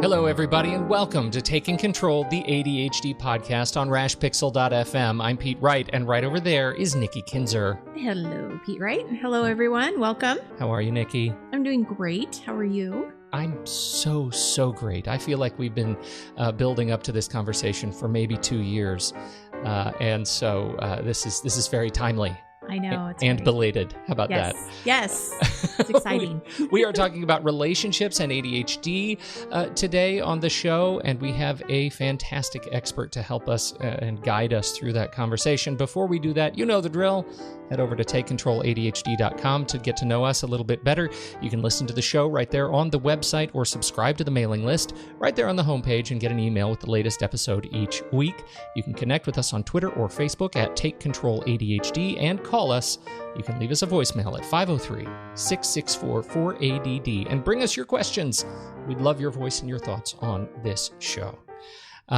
Hello, everybody, and welcome to Taking Control, the ADHD podcast on rashpixel.fm. I'm Pete Wright, and right over there is Nikki Kinzer. Hello, Pete Wright. Hello, everyone. Welcome. How are you, Nikki? I'm doing great. How are you? I'm so great. I feel like we've been building up to this conversation for maybe 2 years, and so this is very timely. I know. It's and belated. How about that? Yes. It's exciting. We are talking about relationships and ADHD today on the show, and we have a fantastic expert to help us and guide us through that conversation. Before we do that, you know the drill. Head over to TakeControlADHD.com to get to know us a little bit better. You can listen to the show right there on the website or subscribe to the mailing list right there on the homepage and get an email with the latest episode each week. You can connect with us on Twitter or Facebook at TakeControlADHD and call us. You can leave us a voicemail at 503-664-4ADD and bring us your questions. We'd love your voice and your thoughts on this show.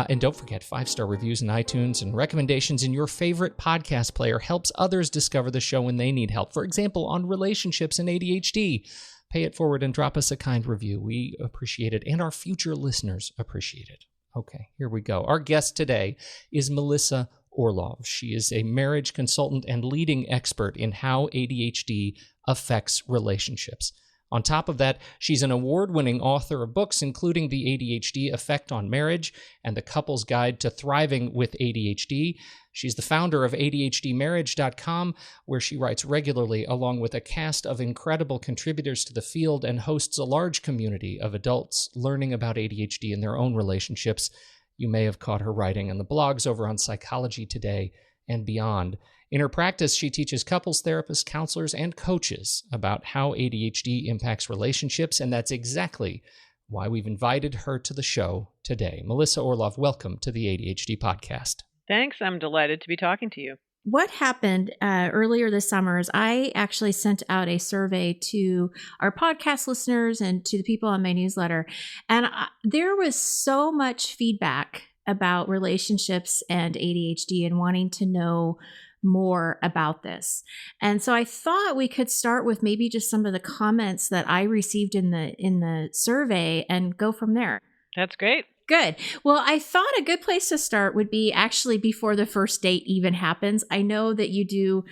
And don't forget, 5-star reviews in iTunes and recommendations in your favorite podcast player helps others discover the show when they need help. For example, on relationships and ADHD. Pay it forward and drop us a kind review. We appreciate it, and our future listeners appreciate it. Okay, here we go. Our guest today is Melissa Orlov. She is a marriage consultant and leading expert in how ADHD affects relationships. On top of that, she's an award-winning author of books, including The ADHD Effect on Marriage and The Couple's Guide to Thriving with ADHD. She's the founder of ADHDmarriage.com, where she writes regularly along with a cast of incredible contributors to the field and hosts a large community of adults learning about ADHD in their own relationships. You may have caught her writing on the blogs over on Psychology Today and beyond. In her practice, she teaches couples therapists, counselors, and coaches about how ADHD impacts relationships, and that's exactly why we've invited her to the show today. Melissa Orlov, welcome to the ADHD podcast. Thanks. I'm delighted to be talking to you. What happened earlier this summer is I actually sent out a survey to our podcast listeners and to the people on my newsletter, and there was so much feedback about relationships and ADHD and wanting to know more about this. And so I thought we could start with maybe just some of the comments that I received in the survey and go from there. That's great. Good. Well, I thought a good place to start would be actually before the first date even happens. I know that you do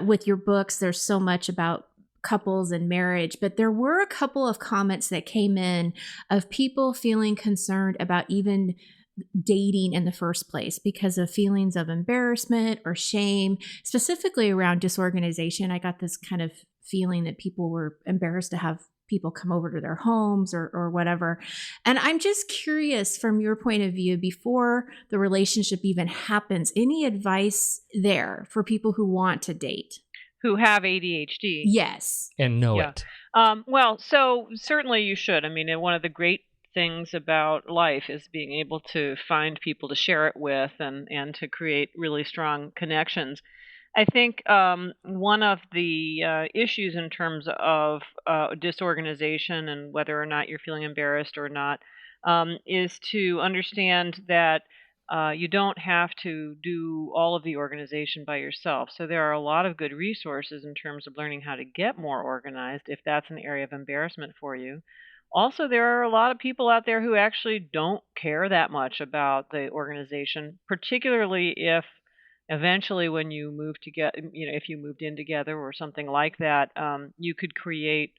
with your books, there's so much about couples and marriage, but there were a couple of comments that came in of people feeling concerned about even dating in the first place because of feelings of embarrassment or shame, specifically around disorganization. I got this kind of feeling that people were embarrassed to have people come over to their homes or whatever. And I'm just curious from your point of view, before the relationship even happens, any advice there for people who want to date? Who have ADHD. Yes. And know it. Well, so certainly you should. I mean, one of the great things about life is being able to find people to share it with and to create really strong connections. I think one of the issues in terms of disorganization and whether or not you're feeling embarrassed or not is to understand that you don't have to do all of the organization by yourself. So there are a lot of good resources in terms of learning how to get more organized if that's an area of embarrassment for you. Also, there are a lot of people out there who actually don't care that much about the organization, particularly if eventually when you move together, if you moved in together or something like that, you could create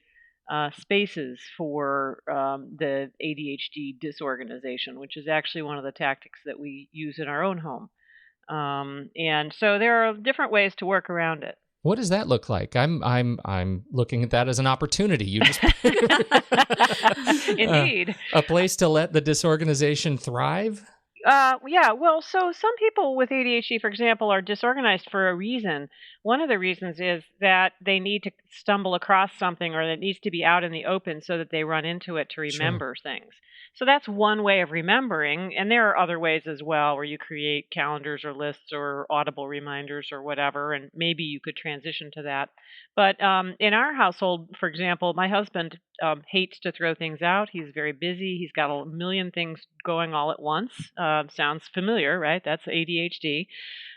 spaces for the ADHD disorganization, which is actually one of the tactics that we use in our own home. And so there are different ways to work around it. What does that look like? I'm looking at that as an opportunity. You just Indeed. A place to let the disorganization thrive? Yeah, well, so some people with ADHD, for example, are disorganized for a reason. One of the reasons is that they need to stumble across something or that needs to be out in the open so that they run into it to remember things. So that's one way of remembering. And there are other ways as well where you create calendars or lists or audible reminders or whatever. And maybe you could transition to that. But in our household, for example, my husband hates to throw things out. He's very busy. He's got a million things going all at once. Sounds familiar, right? That's ADHD.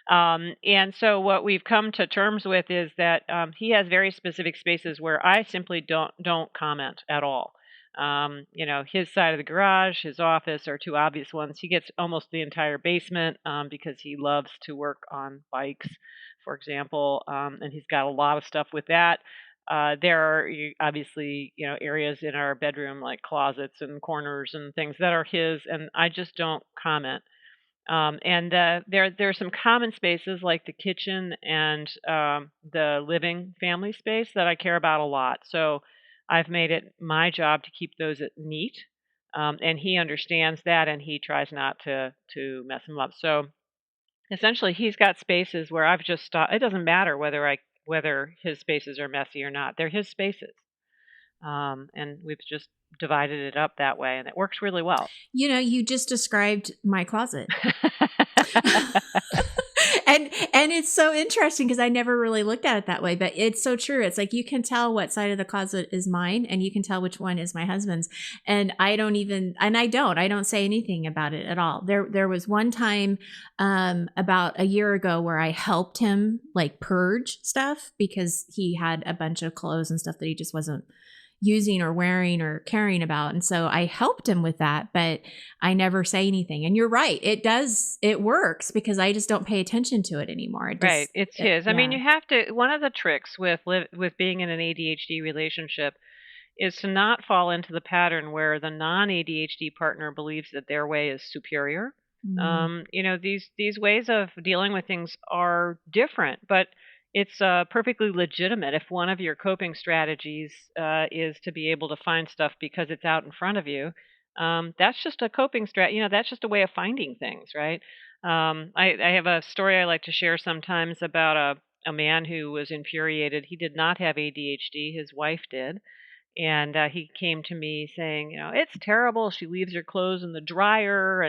And so what we've come to terms with is that he has very specific spaces where I simply don't comment at all. His side of the garage, his office are two obvious ones. He gets almost the entire basement because he loves to work on bikes, for example, and he's got a lot of stuff with that. There are obviously, areas in our bedroom like closets and corners and things that are his, and I just don't comment. And there's some common spaces like the kitchen and the living family space that I care about a lot. So I've made it my job to keep those neat, and he understands that, and he tries not to mess them up. So essentially, he's got spaces where I've just stopped. It doesn't matter whether his spaces are messy or not; they're his spaces, and we've just divided it up that way, and it works really well. You just described my closet. And it's so interesting because I never really looked at it that way, but it's so true. It's like you can tell what side of the closet is mine and you can tell which one is my husband's. And I don't say anything about it at all. There was one time about a year ago where I helped him like purge stuff because he had a bunch of clothes and stuff that he just wasn't using or wearing or caring about. And so I helped him with that, but I never say anything. And you're right. It works because I just don't pay attention to it anymore. Right. It's his. I mean, you have to, one of the tricks with being in an ADHD relationship is to not fall into the pattern where the non-ADHD partner believes that their way is superior. These ways of dealing with things are different, but it's perfectly legitimate if one of your coping strategies is to be able to find stuff because it's out in front of you. That's just a coping strat. That's just a way of finding things, right? I have a story I like to share sometimes about a man who was infuriated. He did not have ADHD. His wife did. And he came to me saying, it's terrible. She leaves her clothes in the dryer,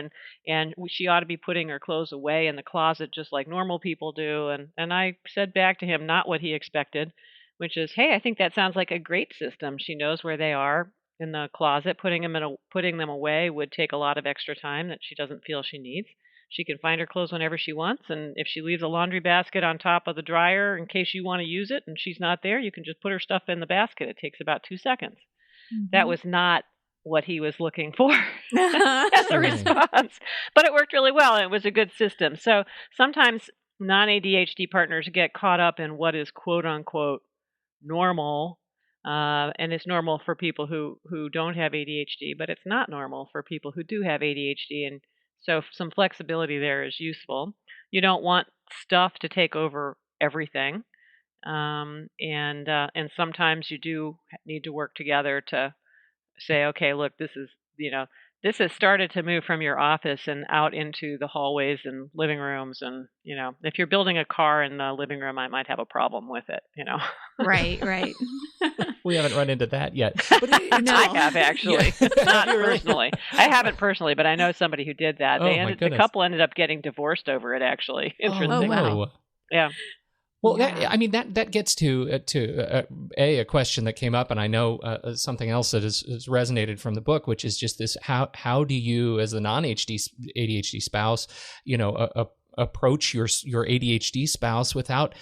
and she ought to be putting her clothes away in the closet just like normal people do. And I said back to him, not what he expected, which is, hey, I think that sounds like a great system. She knows where they are in the closet. Putting them away would take a lot of extra time that she doesn't feel she needs. She can find her clothes whenever she wants, and if she leaves a laundry basket on top of the dryer in case you want to use it and she's not there, you can just put her stuff in the basket. It takes about 2 seconds. Mm-hmm. That was not what he was looking for as a response, but it worked really well, and it was a good system. So sometimes non-ADHD partners get caught up in what is quote-unquote normal, and it's normal for people who don't have ADHD, but it's not normal for people who do have ADHD, and so some flexibility there is useful. You don't want stuff to take over everything. And sometimes you do need to work together to say, okay, look, this has started to move from your office and out into the hallways and living rooms. And, if you're building a car in the living room, I might have a problem with it, Right. We haven't run into that yet. But I have actually, not personally. I haven't personally, but I know somebody who did that. The couple ended up getting divorced over it. Actually, interesting. Oh, wow. Yeah. Well, that gets to a question that came up, and I know something else that has resonated from the book, which is just this: how do you, as the non-ADHD spouse, approach your ADHD spouse without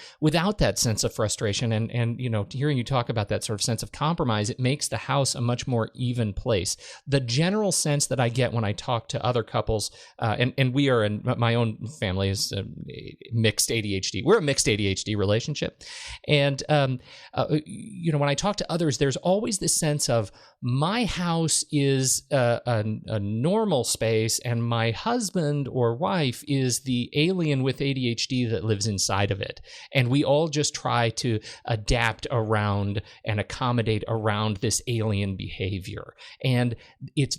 that sense of frustration, and hearing you talk about that sort of sense of compromise, it makes the house a much more even place. The general sense that I get when I talk to other couples, and we are in my own family is mixed ADHD. We're a mixed ADHD relationship, and when I talk to others, there's always this sense of my house is a normal space, and my husband or wife is the alien with ADHD that lives inside of it. And we all just try to adapt around and accommodate around this alien behavior. And it's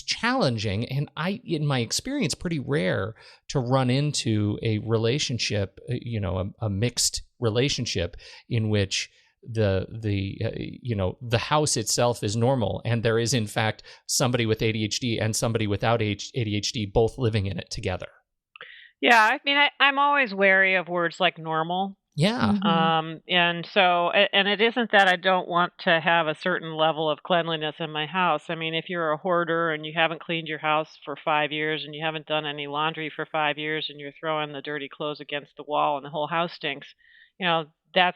challenging, and in my experience, pretty rare to run into a relationship, a mixed relationship in which the house itself is normal, and there is in fact somebody with ADHD and somebody without ADHD both living in it together. Yeah, I mean, I'm always wary of words like normal. Yeah. Mm-hmm. And it isn't that I don't want to have a certain level of cleanliness in my house. I mean, if you're a hoarder and you haven't cleaned your house for 5 years and you haven't done any laundry for 5 years and you're throwing the dirty clothes against the wall and the whole house stinks, that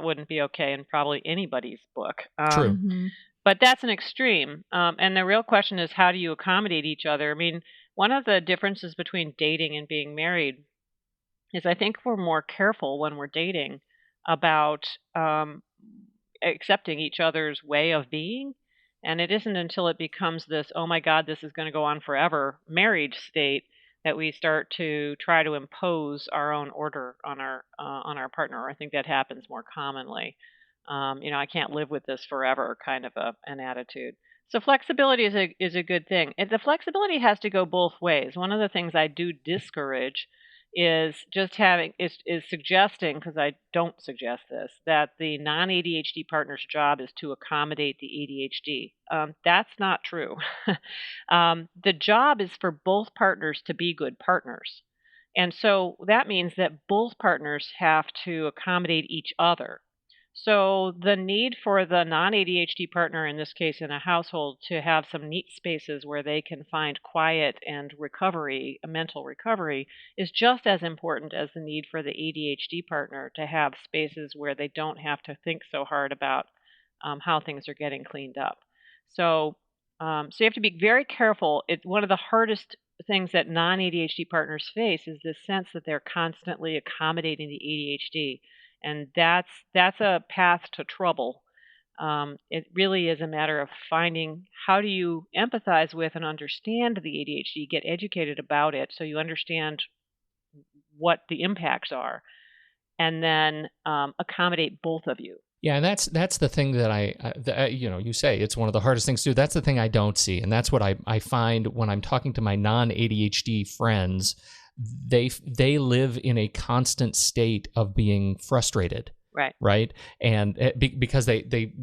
wouldn't be okay in probably anybody's book. True. Mm-hmm. But that's an extreme. And the real question is, how do you accommodate each other? I mean, one of the differences between dating and being married is I think we're more careful when we're dating about accepting each other's way of being. And it isn't until it becomes this, oh my God, this is going to go on forever marriage state that we start to try to impose our own order on our partner. I think that happens more commonly. I can't live with this forever kind of an attitude. So flexibility is a good thing. And the flexibility has to go both ways. One of the things I do discourage is just is suggesting, because I don't suggest this, that the non-ADHD partner's job is to accommodate the ADHD. That's not true. The job is for both partners to be good partners. And so that means that both partners have to accommodate each other. So the need for the non-ADHD partner, in this case in a household, to have some neat spaces where they can find quiet and recovery, mental recovery, is just as important as the need for the ADHD partner to have spaces where they don't have to think so hard about how things are getting cleaned up. So you have to be very careful. One of the hardest things that non-ADHD partners face is this sense that they're constantly accommodating the ADHD. And that's a path to trouble. It really is a matter of finding how do you empathize with and understand the ADHD, get educated about it so you understand what the impacts are, and then accommodate both of you. Yeah, and that's the thing that you say it's one of the hardest things to do. That's the thing I don't see, and that's what I find when I'm talking to my non-ADHD friends. They live in a constant state of being frustrated, right, and because they've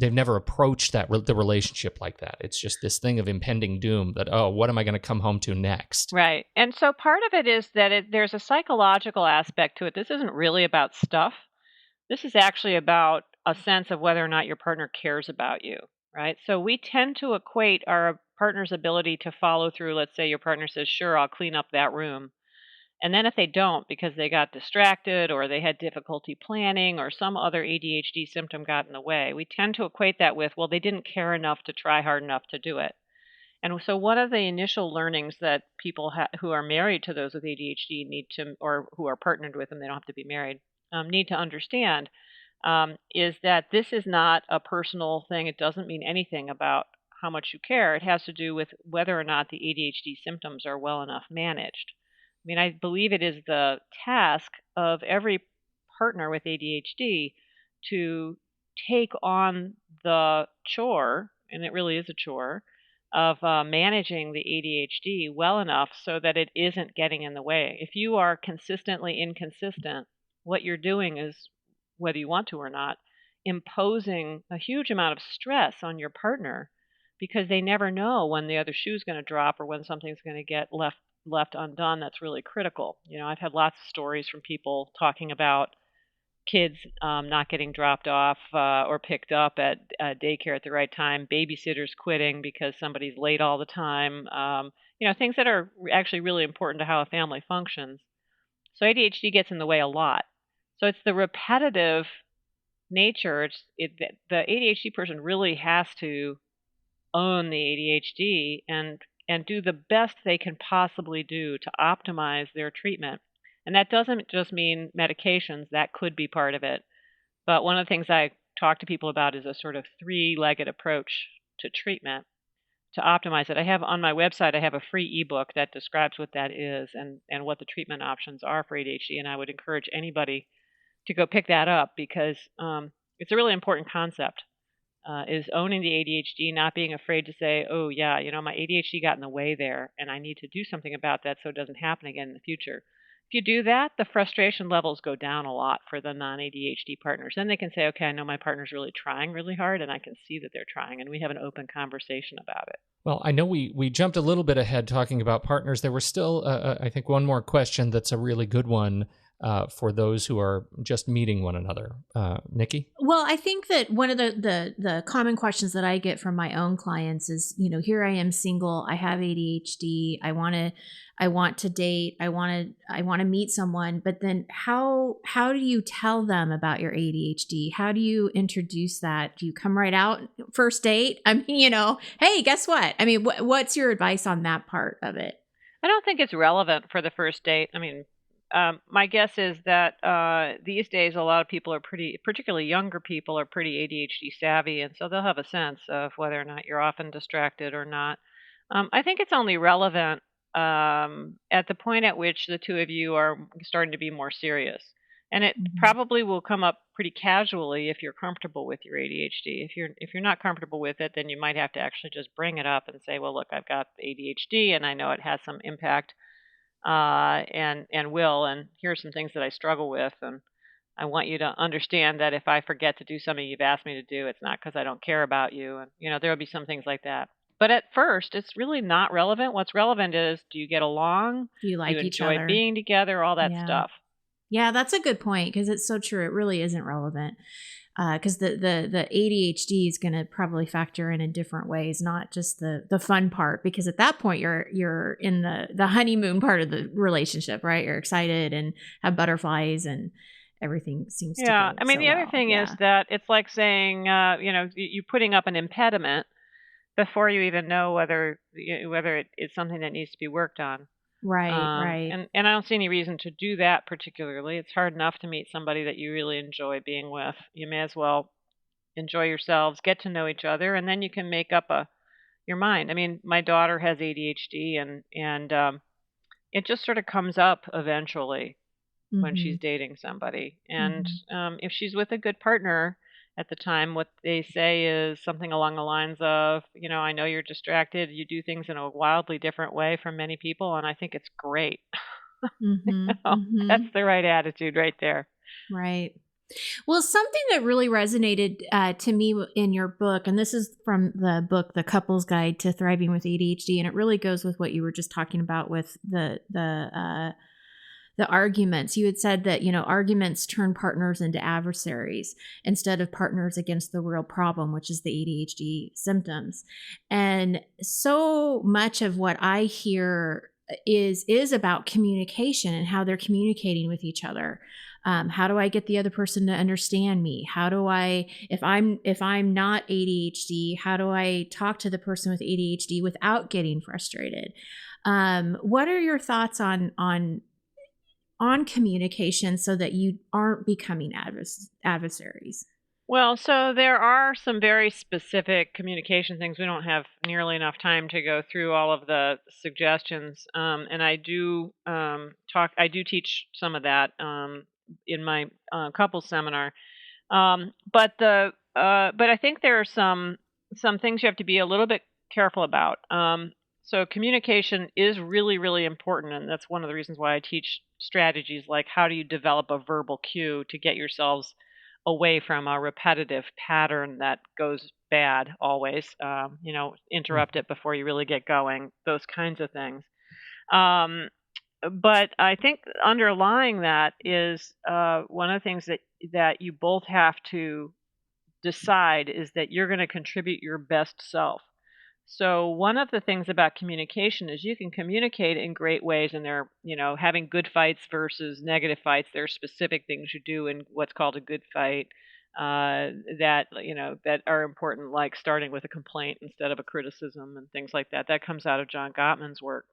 never approached the relationship like that. It's just this thing of impending doom that, oh, what am I going to come home to next? Right, and so part of it is that there's a psychological aspect to it. This isn't really about stuff. This is actually about a sense of whether or not your partner cares about you, right? So we tend to equate our partner's ability to follow through. Let's say your partner says, sure, I'll clean up that room. And then if they don't because they got distracted or they had difficulty planning or some other ADHD symptom got in the way, we tend to equate that with, well, they didn't care enough to try hard enough to do it. And so one of the initial learnings that people who are married to those with ADHD or who are partnered with them, they don't have to be married, need to understand is that this is not a personal thing. It doesn't mean anything about how much you care. It has to do with whether or not the ADHD symptoms are well enough managed. I mean, I believe it is the task of every partner with ADHD to take on the chore, and it really is a chore, of managing the ADHD well enough so that it isn't getting in the way. If you are consistently inconsistent, what you're doing is, whether you want to or not, imposing a huge amount of stress on your partner because they never know when the other shoe's going to drop or when something's going to get left undone that's really critical. I've had lots of stories from people talking about kids not getting dropped off or picked up at daycare at the right time, babysitters quitting because somebody's late all the time, things that are actually really important to how a family functions. So ADHD gets in the way a lot. So it's the repetitive nature. The ADHD person really has to own the ADHD and do the best they can possibly do to optimize their treatment. And that doesn't just mean medications. That could be part of it. But one of the things I talk to people about is a sort of three-legged approach to treatment to optimize it. I have on my website, I have a free ebook that describes what that is and what the treatment options are for ADHD. And I would encourage anybody to go pick that up because it's a really important concept, is owning the ADHD, not being afraid to say, oh, yeah, my ADHD got in the way there, and I need to do something about that so it doesn't happen again in the future. If you do that, the frustration levels go down a lot for the non-ADHD partners. Then they can say, okay, I know my partner's really trying really hard, and I can see that they're trying, and we have an open conversation about it. Well, I know we jumped a little bit ahead talking about partners. There was still, I think, one more question that's a really good one for those who are just meeting one another. Nikki? Well, I think that one of the common questions that I get from my own clients is, here I am single, I have ADHD, I want to date, I want to meet someone, but then how do you tell them about your ADHD? How do you introduce that? Do you come right out first date? I mean, hey, guess what? I mean, what's your advice on that part of it? I don't think it's relevant for the first date. I mean, my guess is that these days a lot of people are particularly younger people are pretty ADHD savvy, and so they'll have a sense of whether or not you're often distracted or not. I think it's only relevant at the point at which the two of you are starting to be more serious. And it probably will come up pretty casually if you're comfortable with your ADHD. If you're not comfortable with it, then you might have to actually just bring it up and say, well, look, I've got ADHD and I know it has some impact and here's some things that I struggle with, and I want you to understand that if I forget to do something you've asked me to do, it's not because I don't care about you, and there will be some things like that. But at first, it's really not relevant. What's relevant is, do you get along? Do you like do you each enjoy other? being together? All that stuff. Yeah, that's a good point, because it's so true. It really isn't relevant. Because the ADHD is going to probably factor in different ways, not just the fun part. Because at that point, you're in the honeymoon part of the relationship, right? You're excited and have butterflies and everything seems to go I mean, so the other well. thing is that it's like saying, you putting up an impediment before you even know whether it's something that needs to be worked on. Right. And I don't see any reason to do that particularly. It's hard enough to meet somebody that you really enjoy being with. You may as well enjoy yourselves, get to know each other, and then you can make up your mind. I mean, my daughter has ADHD, and it just sort of comes up eventually when she's dating somebody. And if she's with a good partner at the time, what they say is something along the lines of, I know you're distracted. You do things in a wildly different way from many people, and I think it's great. That's the right attitude right there. Right. Well, something that really resonated to me in your book, and this is from the book, The Couple's Guide to Thriving with ADHD, and it really goes with what you were just talking about with the arguments. You had said that, arguments turn partners into adversaries instead of partners against the real problem, which is the ADHD symptoms. And so much of what I hear is about communication and how they're communicating with each other. How do I get the other person to understand me? How do I, if I'm not ADHD, how do I talk to the person with ADHD without getting frustrated? What are your thoughts on communication so that you aren't becoming adversaries? Well, so there are some very specific communication things. We don't have nearly enough time to go through all of the suggestions, and I do teach some of that in my couples seminar. But I think there are some things you have to be a little bit careful about. So communication is really, really important, and that's one of the reasons why I teach strategies like how do you develop a verbal cue to get yourselves away from a repetitive pattern that goes bad always. Interrupt it before you really get going, those kinds of things. But I think underlying that is one of the things that you both have to decide is that you're going to contribute your best self. So one of the things about communication is you can communicate in great ways, and they're, having good fights versus negative fights. There are specific things you do in what's called a good fight that are important, like starting with a complaint instead of a criticism and things like that. That comes out of John Gottman's work.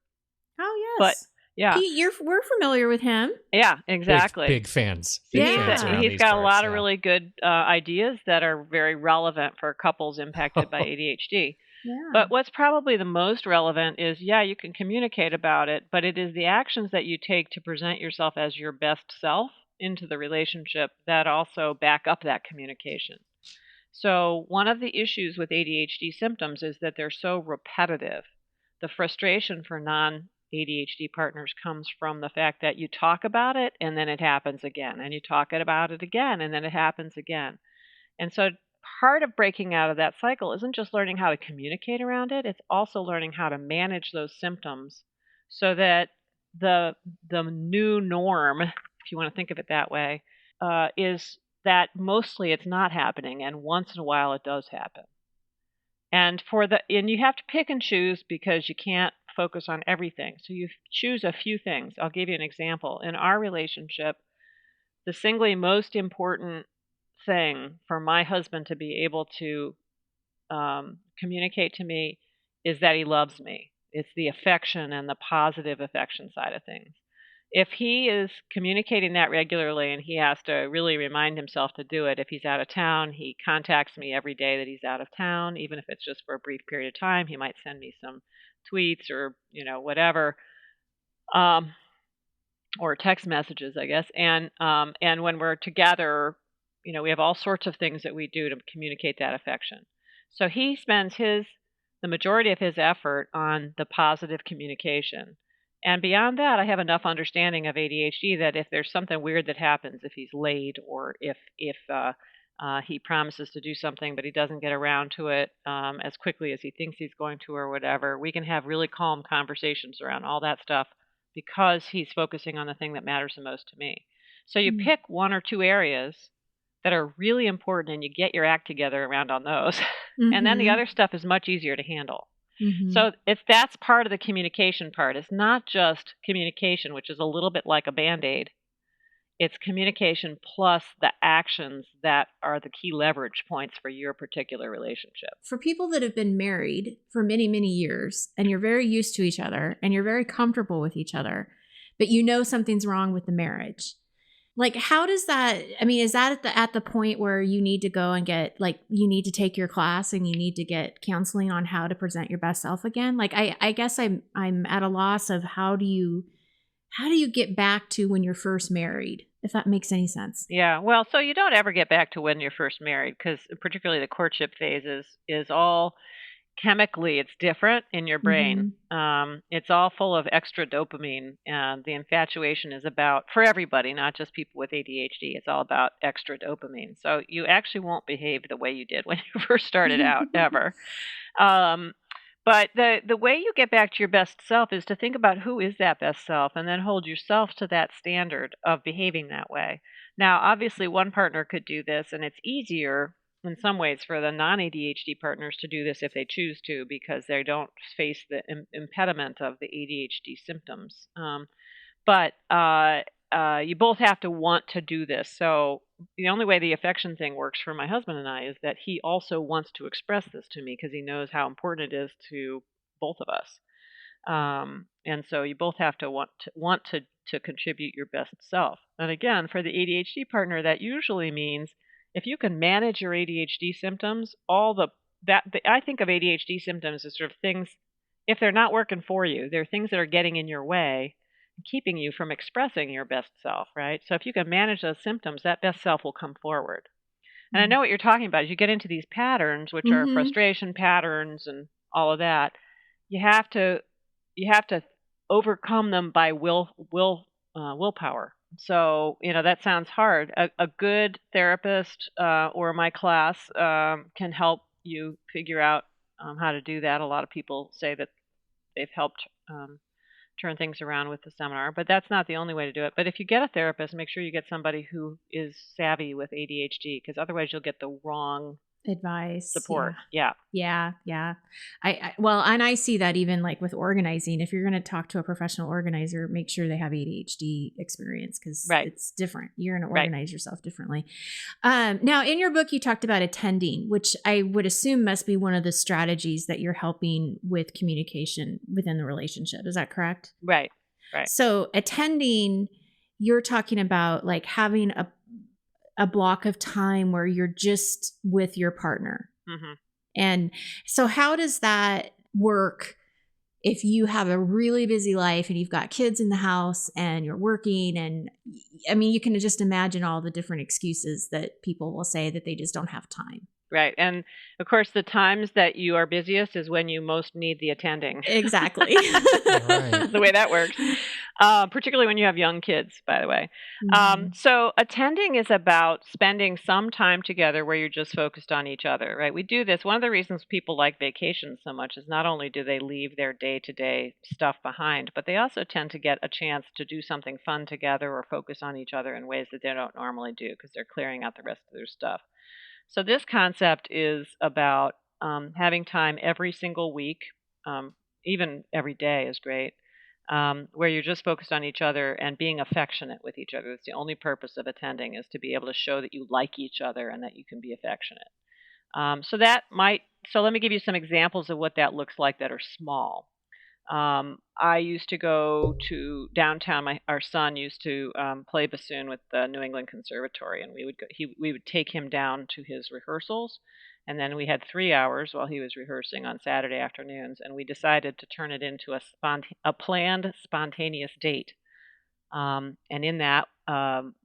Oh, yes. But yeah, Pete, we're familiar with him. Yeah, exactly. Big fans. He's got a lot of really good ideas that are very relevant for couples impacted by ADHD. Yeah. But what's probably the most relevant is, you can communicate about it, but it is the actions that you take to present yourself as your best self into the relationship that also back up that communication. So one of the issues with ADHD symptoms is that they're so repetitive. The frustration for non-ADHD partners comes from the fact that you talk about it and then it happens again, and you talk about it again and then it happens again. And so part of breaking out of that cycle isn't just learning how to communicate around it, it's also learning how to manage those symptoms so that the new norm if you want to think of it that way, is that mostly it's not happening, and once in a while it does happen. And you have to pick and choose because you can't focus on everything. So you choose a few things. I'll give you an example. In our relationship, the singly most important thing for my husband to be able to communicate to me is that he loves me. It's the affection and the positive affection side of things. If he is communicating that regularly, and he has to really remind himself to do it, if he's out of town, he contacts me every day that he's out of town, even if it's just for a brief period of time. He might send me some tweets or, whatever, or text messages, I guess. And when we're together, we have all sorts of things that we do to communicate that affection. So he spends the majority of his effort on the positive communication. And beyond that, I have enough understanding of ADHD that if there's something weird that happens, if he's late or if he promises to do something but he doesn't get around to it as quickly as he thinks he's going to or whatever, we can have really calm conversations around all that stuff because he's focusing on the thing that matters the most to me. So you pick one or two areas that are really important and you get your act together around on those. And then the other stuff is much easier to handle. So that's part of the communication part. It's not just communication, which is a little bit like a Band-Aid. It's communication plus the actions that are the key leverage points for your particular relationship. For people that have been married for many, many years, and you're very used to each other and you're very comfortable with each other, but something's wrong with the marriage. Like, how does that, is that at the point where you need to go and get, you need to take your class and you need to get counseling on how to present your best self again? Like, I guess I'm at a loss of how do you get back to when you're first married, if that makes any sense? Yeah, well, so you don't ever get back to when you're first married, because particularly the courtship phase is all chemically, it's different in your brain. It's all full of extra dopamine, and the infatuation is about, for everybody, not just people with ADHD, it's all about extra dopamine. So you actually won't behave the way you did when you first started out, ever. But the way you get back to your best self is to think about who is that best self and then hold yourself to that standard of behaving that way. Now, obviously, one partner could do this, and it's easier in some ways for the non-ADHD partners to do this if they choose to, because they don't face the impediment of the ADHD symptoms. But you both have to want to do this. So the only way the affection thing works for my husband and I is that he also wants to express this to me because he knows how important it is to both of us. And so you both have to want to contribute your best self. And again, for the ADHD partner, that usually means if you can manage your ADHD symptoms, I think of ADHD symptoms as sort of things, if they're not working for you, they're things that are getting in your way, keeping you from expressing your best self, right? So if you can manage those symptoms, that best self will come forward. And I know what you're talking about. As you get into these patterns, which are frustration patterns and all of that, you have to overcome them by willpower. So, that sounds hard. A good therapist or my class can help you figure out how to do that. A lot of people say that they've helped turn things around with the seminar, but that's not the only way to do it. But if you get a therapist, make sure you get somebody who is savvy with ADHD, because otherwise you'll get the wrong advice, support. Yeah. I see that even like with organizing. If you're going to talk to a professional organizer, make sure they have ADHD experience, because it's different. You're going to organize yourself differently. Now, in your book, you talked about attending, which I would assume must be one of the strategies that you're helping with communication within the relationship. Is that correct? Right. So attending, you're talking about like having a block of time where you're just with your partner. And so how does that work if you have a really busy life and you've got kids in the house and you're working? And you can just imagine all the different excuses that people will say that they just don't have time. Right. And of course, the times that you are busiest is when you most need the attending. Exactly. Right. The way that works. Particularly when you have young kids, by the way. Mhm. So attending is about spending some time together where you're just focused on each other, right? We do this. One of the reasons people like vacations so much is not only do they leave their day-to-day stuff behind, but they also tend to get a chance to do something fun together or focus on each other in ways that they don't normally do because they're clearing out the rest of their stuff. So this concept is about having time every single week, um, even every day is great, where you're just focused on each other and being affectionate with each other. That's the only purpose of attending, is to be able to show that you like each other and that you can be affectionate. So let me give you some examples of what that looks like that are small. I used to go to downtown. Our son used to play bassoon with the New England Conservatory, and we would take him down to his rehearsals, and then we had 3 hours while he was rehearsing on Saturday afternoons, and we decided to turn it into a planned spontaneous date. And in that,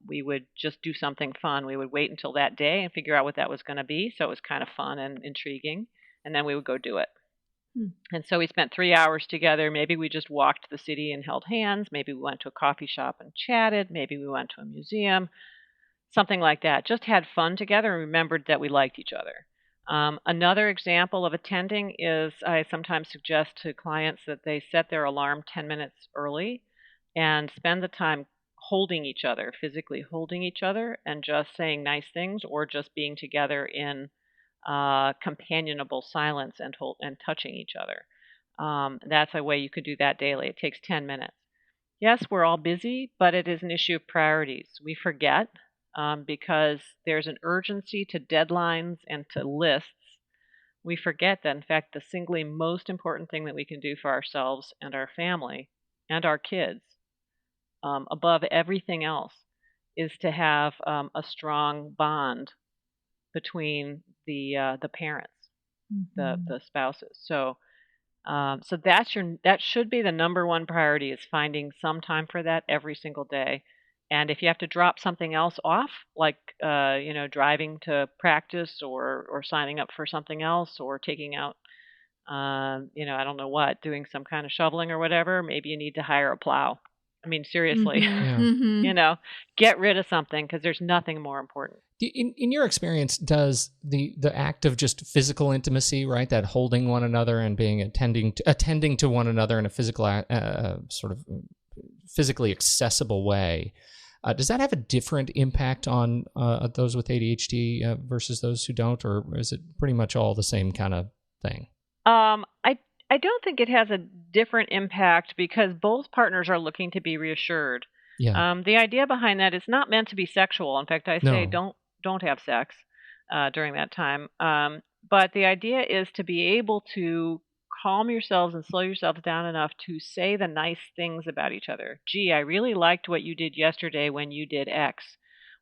we would just do something fun. We would wait until that day and figure out what that was going to be, so it was kind of fun and intriguing, and then we would go do it. And so we spent 3 hours together. Maybe we just walked the city and held hands. Maybe we went to a coffee shop and chatted. Maybe we went to a museum, something like that. Just had fun together and remembered that we liked each other. Another example of attending is I sometimes suggest to clients that they set their alarm 10 minutes early and spend the time holding each other, physically holding each other, and just saying nice things or just being together in companionable silence and touching each other. That's a way you could do that daily. It takes 10 minutes. Yes, we're all busy, but it is an issue of priorities. We forget because there's an urgency to deadlines and to lists. We forget that, in fact, the singly most important thing that we can do for ourselves and our family and our kids, above everything else, is to have a strong bond between the parents, the spouses. So that should be the number one priority, is finding some time for that every single day. And if you have to drop something else off, like driving to practice or signing up for something else or taking out I don't know what, doing some kind of shoveling or whatever, maybe you need to hire a plow. I mean, seriously, Yeah. get rid of something because there's nothing more important. In your experience, does the act of just physical intimacy, right, that holding one another and being attending to one another in a physical sort of physically accessible way, does that have a different impact on those with ADHD versus those who don't, or is it pretty much all the same kind of thing? I don't think it has a different impact because both partners are looking to be reassured. Yeah. The idea behind that is not meant to be sexual. In fact, I say don't have sex during that time. But the idea is to be able to calm yourselves and slow yourselves down enough to say the nice things about each other. Gee, I really liked what you did yesterday when you did X.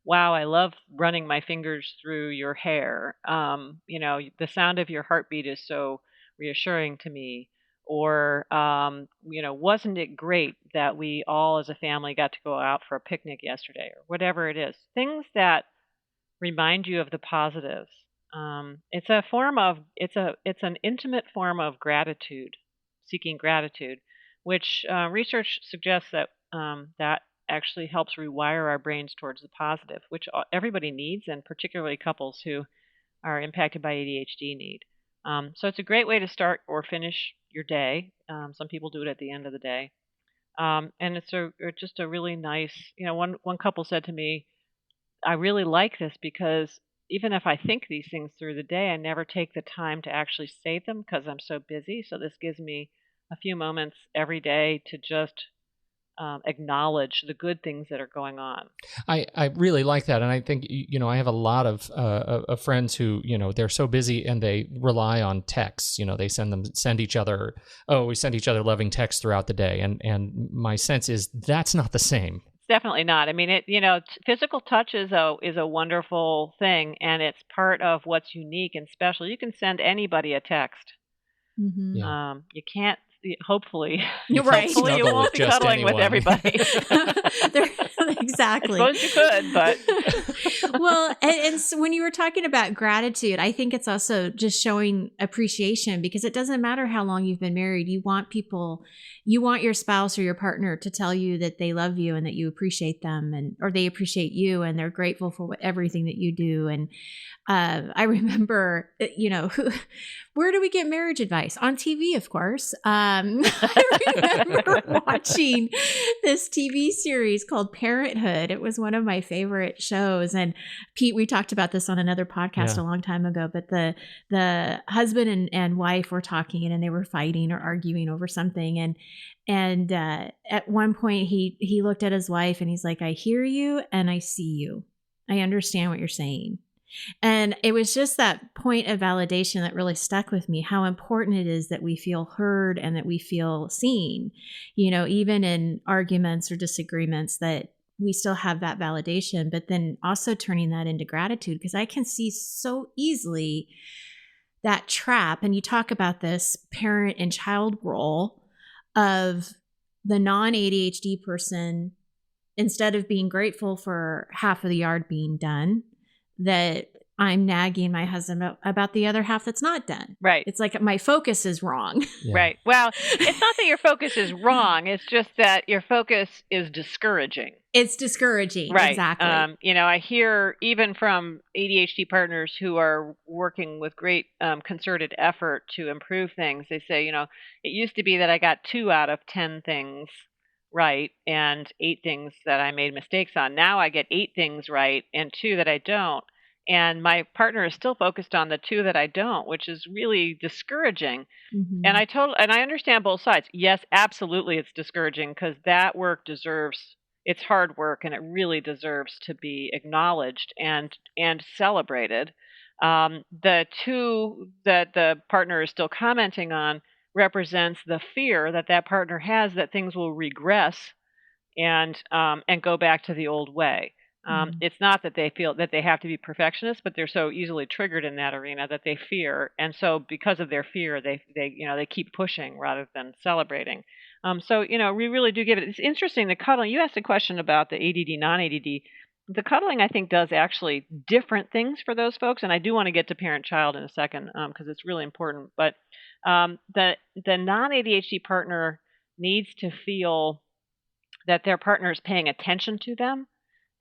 Wow, I love running my fingers through your hair. The sound of your heartbeat is so reassuring to me. Or, wasn't it great that we all as a family got to go out for a picnic yesterday, or whatever it is. Things that remind you of the positives. It's an intimate form of gratitude, seeking gratitude, which research suggests that that actually helps rewire our brains towards the positive, which everybody needs, and particularly couples who are impacted by ADHD need. So it's a great way to start or finish your day. Some people do it at the end of the day. And it's just a really nice, one couple said to me, I really like this because even if I think these things through the day, I never take the time to actually say them because I'm so busy. So this gives me a few moments every day to just acknowledge the good things that are going on. I really like that, and I think I have a lot of friends who they're so busy and they rely on texts. They send each other loving texts throughout the day, and my sense is that's not the same. Definitely not. I mean, physical touch is a wonderful thing, and it's part of what's unique and special. You can send anybody a text. Mm-hmm. Yeah. You can't hopefully, You Right. felt hopefully you snuggle won't with be just cuddling with anyone. everybody. Exactly. I suppose you could, but Well, and so when you were talking about gratitude, I think it's also just showing appreciation, because it doesn't matter how long you've been married. You want your spouse or your partner to tell you that they love you and that you appreciate them, or they appreciate you and they're grateful for everything that you do. And I remember, where do we get marriage advice? On TV, of course. I remember watching this TV series called Parenthood. It was one of my favorite shows. And Pete, we talked about this on another podcast a long time ago, but the husband and wife were talking, and they were fighting or arguing over something. And at one point he looked at his wife and he's like, I hear you and I see you. I understand what you're saying. And it was just that point of validation that really stuck with me, how important it is that we feel heard and that we feel seen, even in arguments or disagreements, that we still have that validation, but then also turning that into gratitude, because I can see so easily that trap. And you talk about this parent and child role of the non-ADHD person, instead of being grateful for half of the yard being done, that I'm nagging my husband about the other half that's not done. Right. It's like my focus is wrong. Yeah. Right. Well, it's not that your focus is wrong. It's just that your focus is discouraging. It's discouraging. Right. Exactly. I hear even from ADHD partners who are working with great concerted effort to improve things. They say, it used to be that I got 2 out of 10 things right and 8 things that I made mistakes on. Now I get 8 things right and 2 that I don't. And my partner is still focused on the 2 that I don't, which is really discouraging. Mm-hmm. And I understand both sides. Yes, absolutely, it's discouraging, because that work it's hard work, and it really deserves to be acknowledged and celebrated. The 2 that the partner is still commenting on represents the fear that partner has that things will regress and go back to the old way. It's not that they feel that they have to be perfectionists, but they're so easily triggered in that arena that they fear, and so because of their fear, they keep pushing rather than celebrating. We really do give it. It's interesting, the cuddling. You asked a question about the ADD, non-ADD. The cuddling, I think, does actually different things for those folks, and I do want to get to parent-child in a second because it's really important. But the non-ADHD partner needs to feel that their partner is paying attention to them.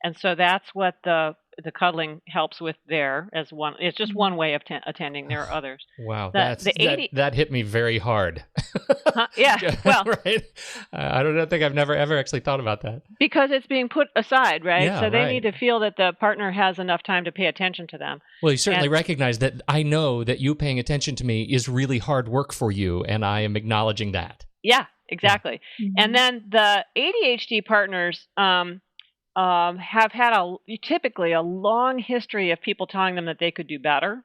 And so that's what the cuddling helps with there as one. It's just one way of attending. There are others. Wow, that hit me very hard. Yeah, well, right. I don't think I've never ever actually thought about that, because it's being put aside, right? Yeah, so they right. need to feel that the partner has enough time to pay attention to them. Well, you certainly recognize that I know that you paying attention to me is really hard work for you, and I am acknowledging that. Yeah, exactly. Mm-hmm. And then the ADHD partners have had typically a long history of people telling them that they could do better.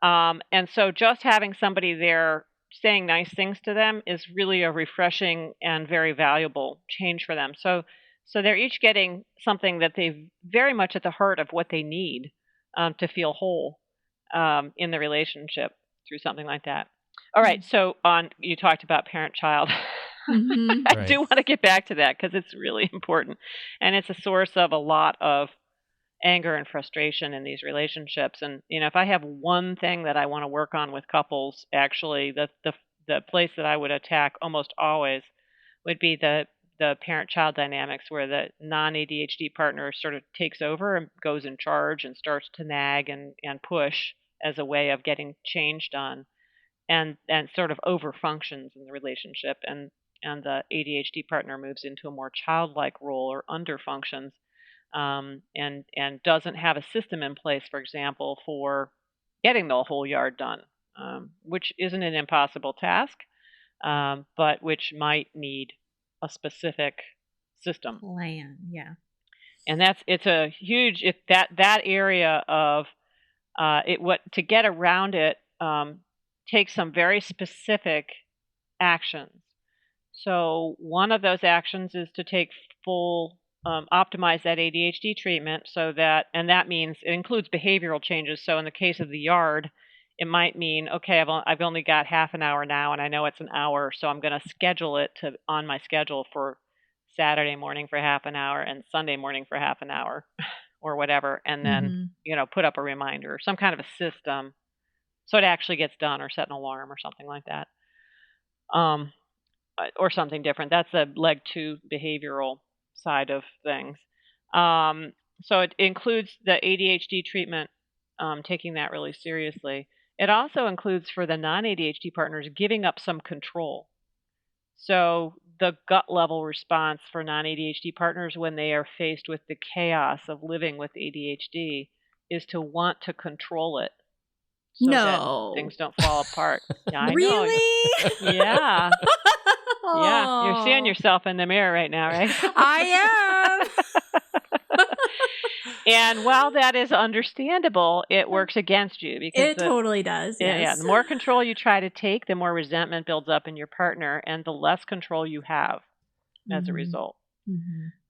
And so just having somebody there saying nice things to them is really a refreshing and very valuable change for them. So they're each getting something that they very much at the heart of what they need to feel whole in the relationship through something like that. All right. So you talked about parent-child. Mm-hmm. I do want to get back to that because it's really important. And it's a source of a lot of anger and frustration in these relationships. And, if I have one thing that I want to work on with couples, actually, the place that I would attack almost always would be the parent-child dynamics, where the non-ADHD partner sort of takes over and goes in charge and starts to nag and push as a way of getting change done, and sort of over functions in the relationship. And the ADHD partner moves into a more childlike role or under functions, and doesn't have a system in place, for example, for getting the whole yard done, which isn't an impossible task, but which might need a specific system plan. Yeah. And it's a huge, if that area of to get around it takes some very specific actions. So one of those actions is to take full optimize that ADHD treatment, and that means it includes behavioral changes. So in the case of the yard, it might mean, okay, I've only got half an hour now, and I know it's an hour, so I'm going to schedule it on my schedule for Saturday morning for half an hour and Sunday morning for half an hour or whatever, and then, put up a reminder or some kind of a system so it actually gets done, or set an alarm or something like that. Or something different. That's the leg 2 behavioral side of things. So it includes the ADHD treatment, taking that really seriously. It also includes, for the non-ADHD partners, giving up some control. So the gut level response for non-ADHD partners when they are faced with the chaos of living with ADHD is to want to control it so that things don't fall apart. Yeah, I really? know. Yeah. Yeah, you're seeing yourself in the mirror right now, right? I am. And while that is understandable, it works against you because it totally does. Yes. Yeah, the more control you try to take, the more resentment builds up in your partner, and the less control you have as a result.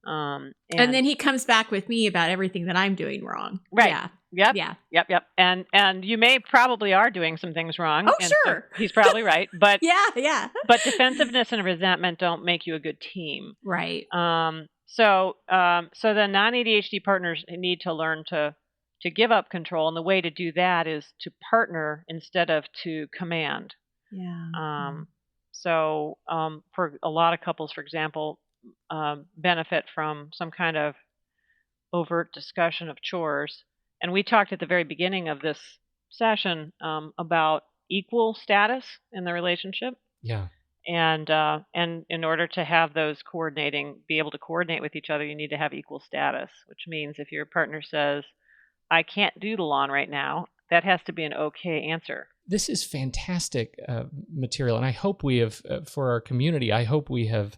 And then he comes back with me about everything that I'm doing wrong. Right. Yeah. Yep. Yeah. Yep. And you probably are doing some things wrong. Oh, and sure. So he's probably right. But yeah. But defensiveness and resentment don't make you a good team. Right. So the non-ADHD partners need to learn to give up control, and the way to do that is to partner instead of to command. Yeah. So for a lot of couples, for example, benefit from some kind of overt discussion of chores. And we talked at the very beginning of this session about equal status in the relationship. Yeah. And in order to have those be able to coordinate with each other, you need to have equal status, which means if your partner says, I can't do the lawn right now, that has to be an okay answer. This is fantastic material, and I hope we have, for our community, I hope we have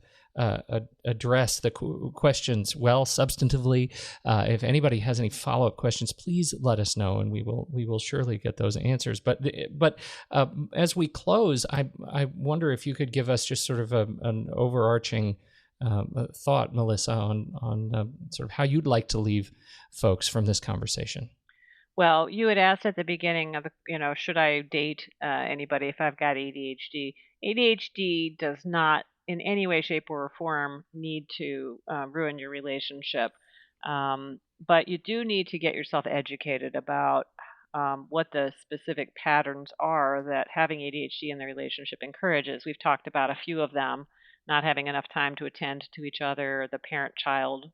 addressed the questions well, substantively. If anybody has any follow-up questions, please let us know, and we will surely get those answers. But as we close, I wonder if you could give us just sort of an overarching thought, Melissa, on sort of how you'd like to leave folks from this conversation. Well, you had asked at the beginning of should I date anybody if I've got ADHD? ADHD does not in any way, shape, or form need to ruin your relationship. But you do need to get yourself educated about what the specific patterns are that having ADHD in the relationship encourages. We've talked about a few of them: not having enough time to attend to each other, the parent-child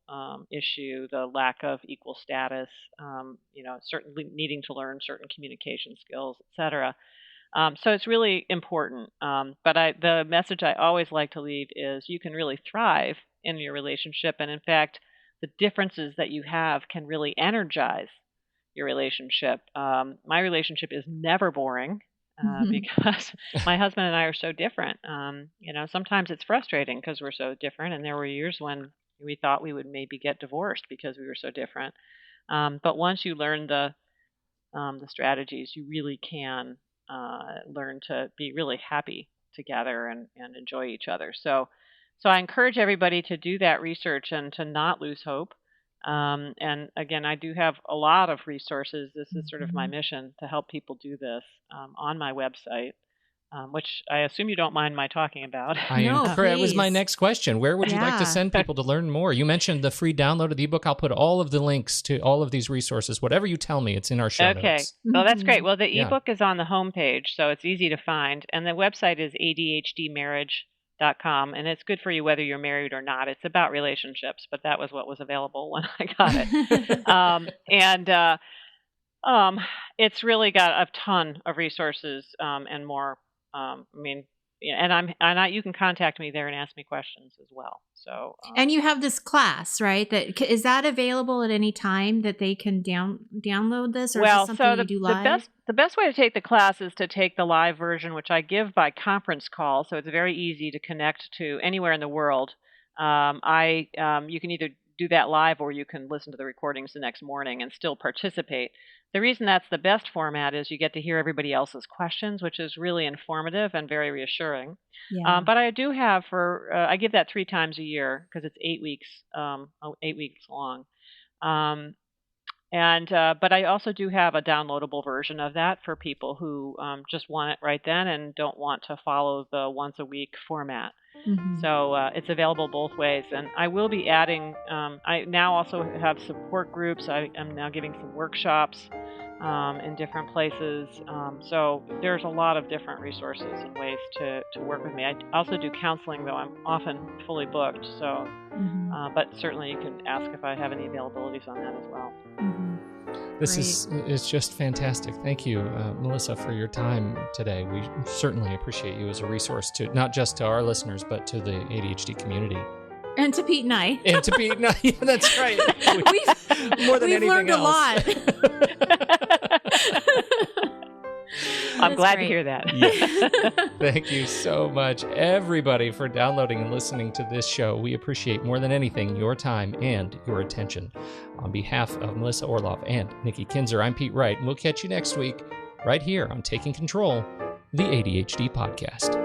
issue, the lack of equal status, certainly needing to learn certain communication skills, etc. So it's really important. But the message I always like to leave is you can really thrive in your relationship. And in fact, the differences that you have can really energize your relationship. My relationship is never boring because my husband and I are so different. Sometimes it's frustrating because we're so different. And there were years when we thought we would maybe get divorced because we were so different. But once you learn the strategies, you really can learn to be really happy together and enjoy each other. So I encourage everybody to do that research and to not lose hope. And again, I do have a lot of resources. This is sort of my mission to help people do this on my website, which I assume you don't mind my talking about. It was my next question. Where would you like to send people to learn more? You mentioned the free download of the ebook. I'll put all of the links to all of these resources. Whatever you tell me, it's in our show notes. Okay. Well, that's great. Well, the ebook is on the homepage, so it's easy to find. And the website is ADHDmarriage.com, and it's good for you whether you're married or not. It's about relationships, but that was what was available when I got it. It's really got a ton of resources and more. You can contact me there and ask me questions as well. So, and you have this class, right? Is that available at any time that they can download this, or is this something you do live? The best way to take the class is to take the live version, which I give by conference call. So it's very easy to connect to anywhere in the world. You can either do that live or you can listen to the recordings the next morning and still participate. The reason that's the best format is you get to hear everybody else's questions, which is really informative and very reassuring. Yeah. But I do have I give that 3 times a year because it's 8 weeks long. And but I also do have a downloadable version of that for people who just want it right then and don't want to follow the once a week format. Mm-hmm. So it's available both ways. And I will be adding, I now also have support groups. I am now giving some workshops in different places. So there's a lot of different resources and ways to work with me. I also do counseling, though I'm often fully booked. So, but certainly you can ask if I have any availabilities on that as well. This is just fantastic. Thank you, Melissa, for your time today. We certainly appreciate you as a resource to not just to our listeners, but to the ADHD community. And to Pete and I. And to Pete and I. Yeah, that's right. More than anything learned else. a lot. I'm glad to hear that. Yeah. Thank you so much, everybody, for downloading and listening to this show. We appreciate more than anything your time and your attention. On behalf of Melissa Orlov and Nikki Kinzer, I'm Pete Wright, and we'll catch you next week right here on Taking Control, the ADHD podcast.